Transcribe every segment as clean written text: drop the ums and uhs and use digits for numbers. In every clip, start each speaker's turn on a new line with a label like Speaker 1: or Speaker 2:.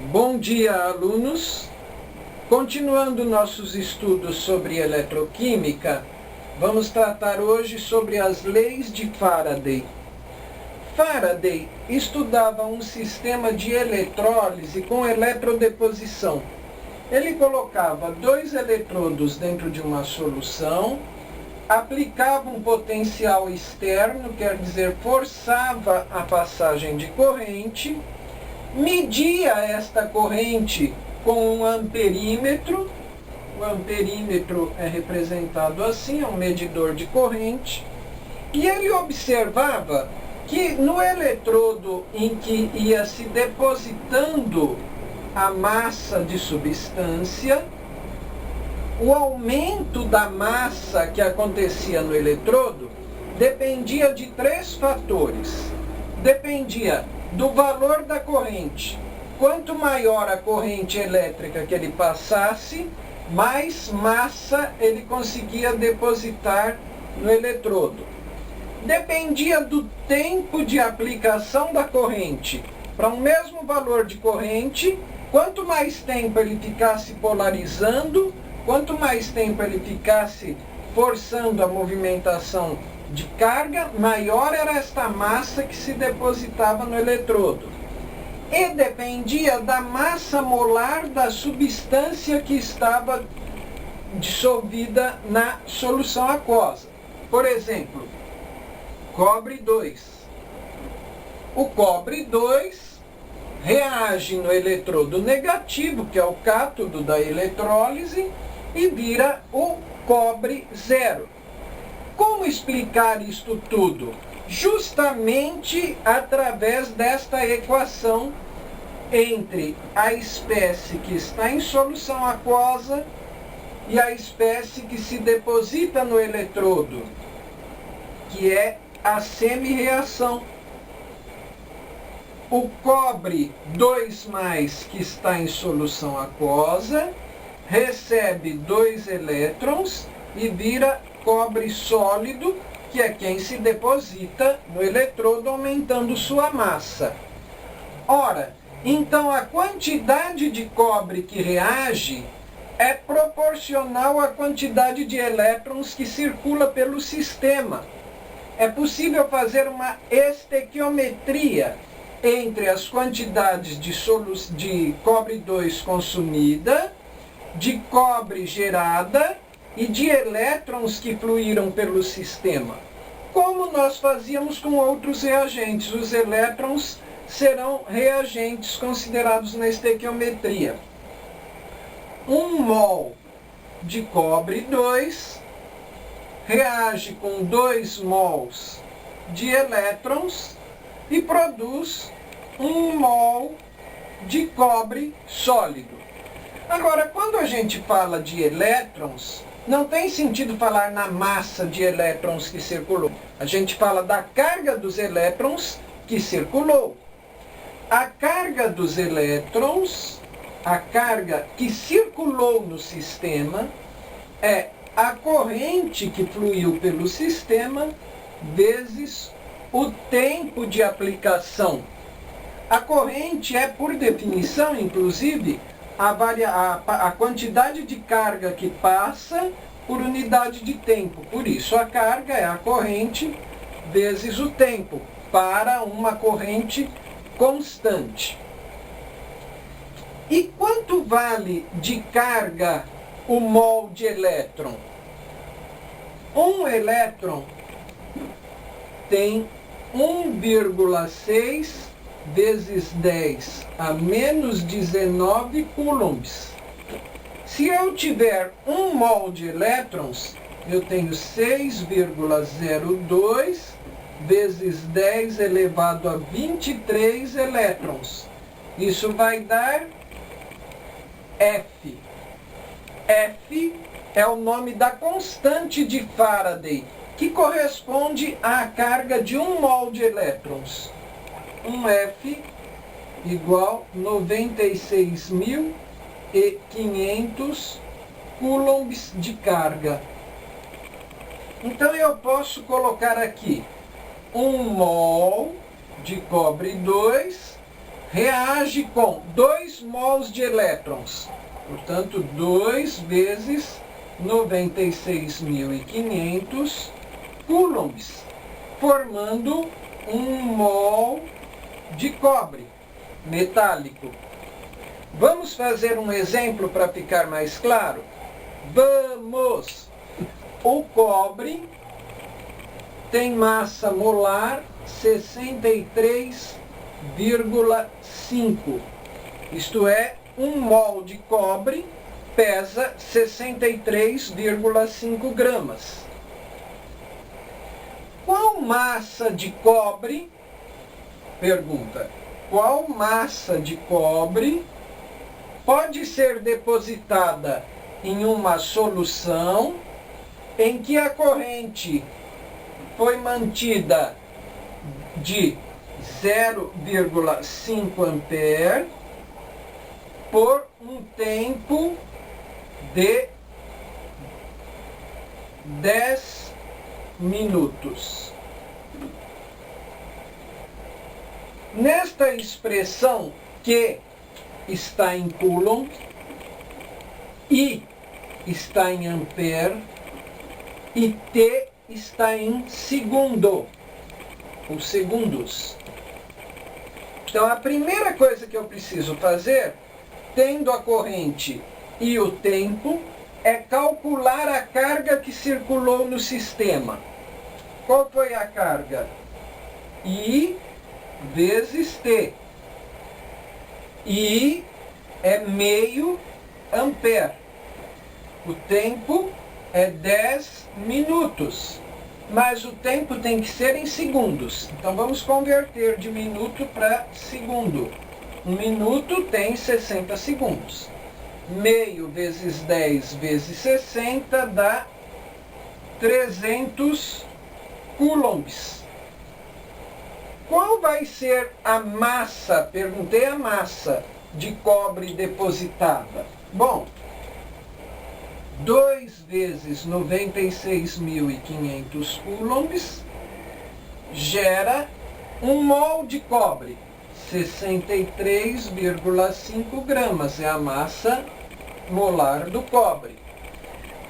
Speaker 1: Bom dia, alunos! Continuando nossos estudos sobre eletroquímica, vamos tratar hoje sobre as leis de Faraday. Faraday estudava um sistema de eletrólise com eletrodeposição. Ele colocava dois eletrodos dentro de uma solução, aplicava um potencial externo, quer dizer, forçava a passagem de corrente, media esta corrente com um amperímetro. O amperímetro é representado assim, é um medidor de corrente. E ele observava que no eletrodo em que ia se depositando a massa de substância, o aumento da massa que acontecia no eletrodo dependia de três fatores. Dependia do valor da corrente. Quanto maior a corrente elétrica que ele passasse, mais massa ele conseguia depositar no eletrodo. Dependia do tempo de aplicação da corrente. Para um mesmo valor de corrente, quanto mais tempo ele ficasse polarizando, quanto mais tempo ele ficasse forçando a movimentação de carga, maior era esta massa que se depositava no eletrodo. E dependia da massa molar da substância que estava dissolvida na solução aquosa. Por exemplo, cobre 2. O cobre 2 reage no eletrodo negativo, que é o cátodo da eletrólise, e vira o cobre 0. Como explicar isto tudo? Justamente através desta equação entre a espécie que está em solução aquosa e a espécie que se deposita no eletrodo, que é a semi-reação. O cobre 2+, que está em solução aquosa, recebe 2 elétrons e vira cobre sólido, que é quem se deposita no eletrodo, aumentando sua massa. Ora, então a quantidade de cobre que reage é proporcional à quantidade de elétrons que circula pelo sistema. É possível fazer uma estequiometria entre as quantidades de cobre 2 consumida, de cobre gerada e de elétrons que fluíram pelo sistema. Como nós fazíamos com outros reagentes, os elétrons serão reagentes considerados na estequiometria. 1 mol de cobre 2 reage com 2 mols de elétrons e produz 1 mol de cobre sólido. Agora, quando a gente fala de elétrons, não tem sentido falar na massa de elétrons que circulou. A gente fala da carga dos elétrons que circulou. A carga dos elétrons, a carga que circulou no sistema, é a corrente que fluiu pelo sistema vezes o tempo de aplicação. A corrente é, por definição, inclusive, a quantidade de carga que passa por unidade de tempo. Por isso, a carga é a corrente vezes o tempo, para uma corrente constante. E quanto vale de carga o mol de elétron? Um elétron tem 1,6 vezes 10 a menos 19 coulombs. Se eu tiver 1 mol de elétrons, eu tenho 6,02 vezes 10 elevado a 23 elétrons. Isso vai dar F. F é o nome da constante de Faraday, que corresponde à carga de 1 mol de elétrons. 1F igual 96.500 coulombs de carga. Então eu posso colocar aqui 1 mol de cobre 2 reage com 2 mols de elétrons. Portanto, 2 vezes 96.500 coulombs, formando 1 mol de cobre metálico. Vamos fazer um exemplo para ficar mais claro? Vamos! O cobre tem massa molar 63,5. Isto é, 1 mol de cobre pesa 63,5 gramas. Qual massa de cobre, pergunta, qual massa de cobre pode ser depositada em uma solução em que a corrente foi mantida de 0,5 ampere por um tempo de 10 minutos. Nesta expressão Q está em coulomb, I está em ampere e T está em segundo, ou segundos. Então a primeira coisa que eu preciso fazer, tendo a corrente e o tempo, é calcular a carga que circulou no sistema. Qual foi a carga? I vezes T. I é meio ampere. O tempo é 10 minutos. Mas o tempo tem que ser em segundos. Então vamos converter de minuto para segundo. 1 minuto tem 60 segundos. Meio vezes 10 vezes 60 dá 300 coulombs. Qual vai ser a massa, perguntei a massa, de cobre depositada? Bom, 2 vezes 96.500 coulombs gera 1 mol de cobre. 63,5 gramas é a massa molar do cobre.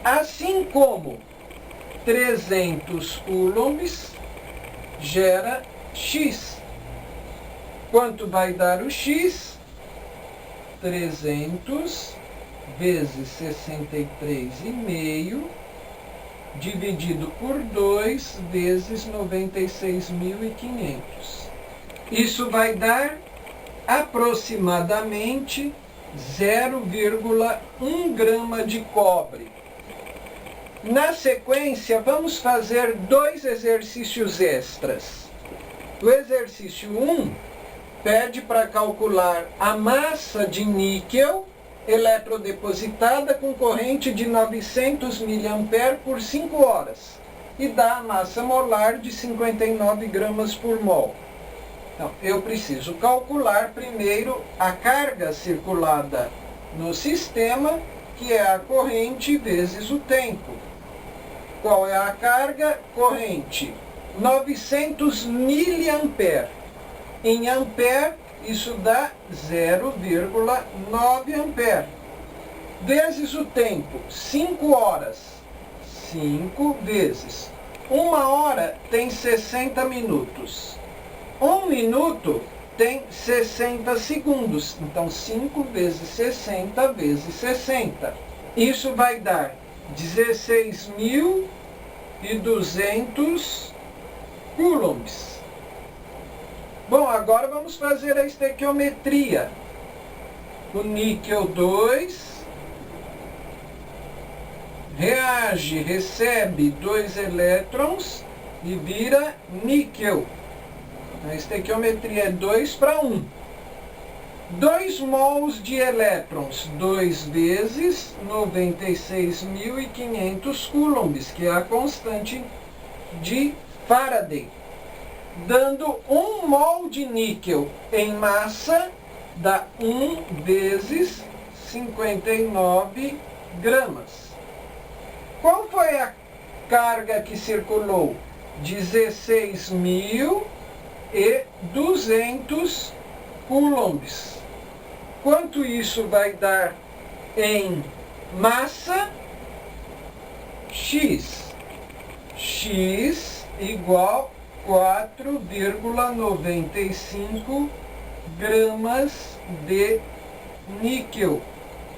Speaker 1: Assim como 300 coulombs gera X. Quanto vai dar o X? 300 vezes 63,5 dividido por 2 vezes 96.500. Isso vai dar aproximadamente 0,1 grama de cobre. Na sequência, vamos fazer 2 exercícios extras. O exercício 1 pede para calcular a massa de níquel eletrodepositada com corrente de 900 mA por 5 horas e dá a massa molar de 59 gramas por mol. Então, eu preciso calcular primeiro a carga circulada no sistema, que é a corrente vezes o tempo. Qual é a carga? Corrente 900 mA. Em ampere, isso dá 0,9 ampere. Vezes o tempo, 5 horas. 5 vezes. 1 hora tem 60 minutos. 1 minuto tem 60 segundos. Então, 5 vezes 60 vezes 60. Isso vai dar 16.200 coulombs. Bom, agora vamos fazer a estequiometria. O níquel 2 reage, recebe 2 elétrons e vira níquel. A estequiometria é 2 para 1. 2 mols de elétrons, 2 vezes 96.500 coulombs, que é a constante de Faraday. Dando 1 mol de níquel em massa, dá 1 vezes 59 gramas. Qual foi a carga que circulou? 16.200 coulombs. Quanto isso vai dar em massa? X. X igual 4,95 gramas de níquel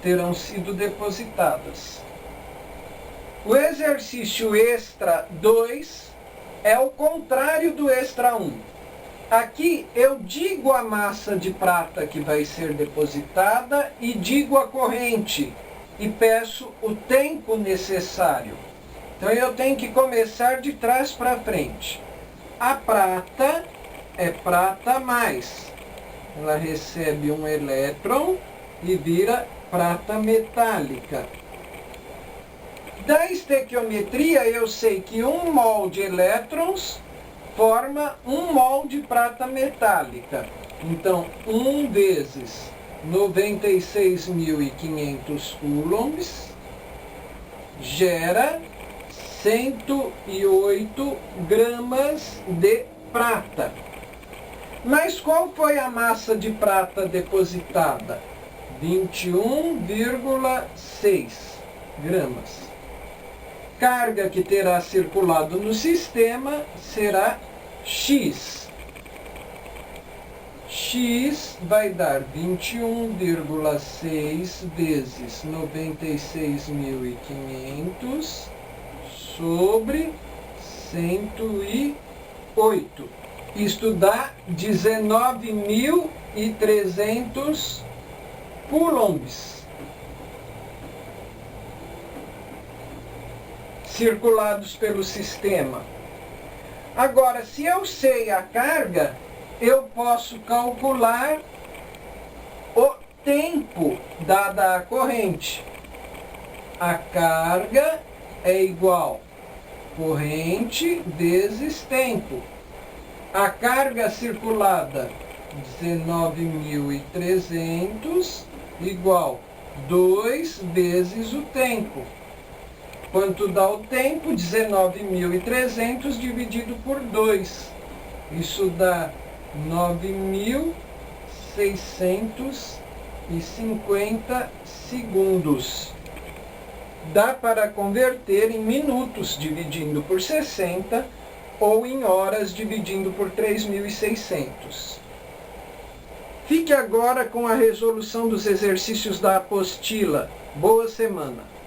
Speaker 1: terão sido depositadas. O exercício extra 2 é o contrário do extra 1. Aqui eu digo a massa de prata que vai ser depositada e digo a corrente e peço o tempo necessário. Então eu tenho que começar de trás para frente. A prata é prata mais. Ela recebe um elétron e vira prata metálica. Da estequiometria eu sei que 1 mol de elétrons forma 1 mol de prata metálica. Então 1 vezes 96.500 coulombs gera 108 gramas de prata. Mas qual foi a massa de prata depositada? 21,6 gramas. Carga que terá circulado no sistema será X. X vai dar 21,6 vezes 96.500 sobre 108. Isto dá 19.300 coulombs circulados pelo sistema. Agora, se eu sei a carga, eu posso calcular o tempo dada a corrente. A carga é igual corrente vezes tempo. A carga circulada, 19.300, igual 2 vezes o tempo. Quanto dá o tempo? 19.300 dividido por 2. Isso dá 9.650 segundos. Dá para converter em minutos dividindo por 60 ou em horas dividindo por 3.600. Fique agora com a resolução dos exercícios da apostila. Boa semana!